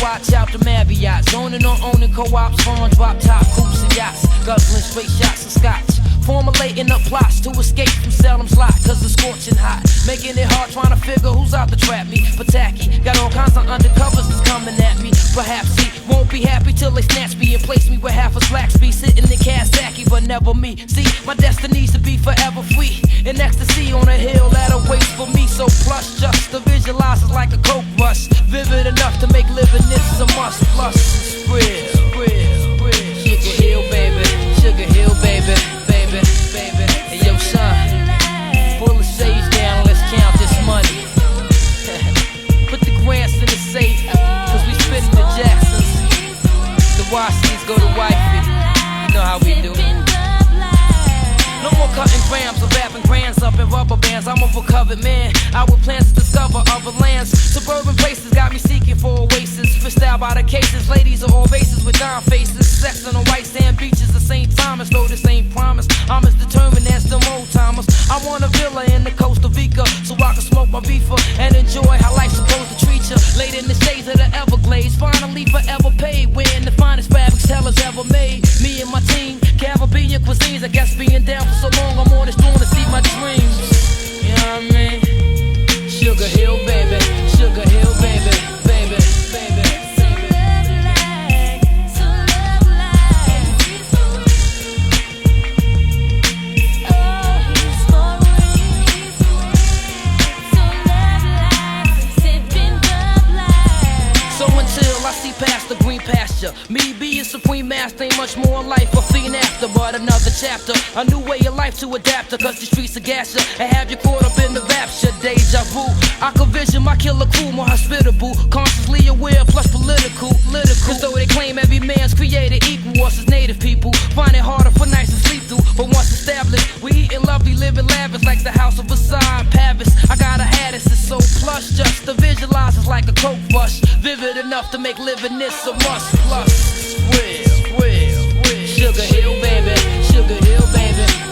watch out the Marriott. Zoning on owning co-ops, farms, drop top coops and yachts. Guzzling straight shots of scotch. Formulating up plots to escape from Salem's lot, cause it's scorching hot. Making it hard trying to figure who's out to trap me. But tacky, got all kinds of undercovers that's coming at me. Perhaps he won't be happy till they snatch me and place me with half a slack speed. Sitting in Kazaki, but never me. See, my destiny's to be forever free. In ecstasy on a hill that awaits for me. So plush, just to visualize is like a coke rush. Vivid enough to make living this a must. Plus, it's real, real, real. Sugar Hill, baby. Sugar Hill, baby. Hey yo son, pull the sage down, let's count this money. Put the grants in the safe, cause we spittin' the Jacksons. The Washingtons go to wifey, you know how we do. No more cutting grams or wrapping grands up in rubber bands. I'm a recovered man, out with plans to discover other lands. Suburban places got me seeking for oasis. Fished out by the cases, ladies of all races with dime faces. Sex on the white sand beaches of St. Thomas, though this ain't promise. I'm as determined as them old timers. I want a villa in the Costa Rica, so I can smoke my beefer and enjoy how life's supposed to treat you. Laid in the shades of the Everglades, finally forever paid. Wearing the finest fabrics hellers ever made. Me and my team, Caribbean cuisines. I guess being down for so long, I'm on this throne to see my dreams. You know what I mean? Sugar Hill, baby. Sugar Hill, baby. Baby, baby. I see past the green pasture. Me being supreme master ain't much more in life. A fiend after, but another chapter. A new way of life to adapt to, cause the streets are gas ya and have you caught up in the rapture. Deja vu. I could vision my killer crew more hospitable, consciously aware plus political. Cause though they claim every man's created equal, us as native people find it harder for nights to sleep through. But once established, we eating lovely, living lavish like the house of Versailles in Paris. I got a hat, it's so plush, just to visualize it's like a coke rush. Vivid enough to make living this a must. Plus, real. Sugar Hill, baby. Sugar Hill, baby.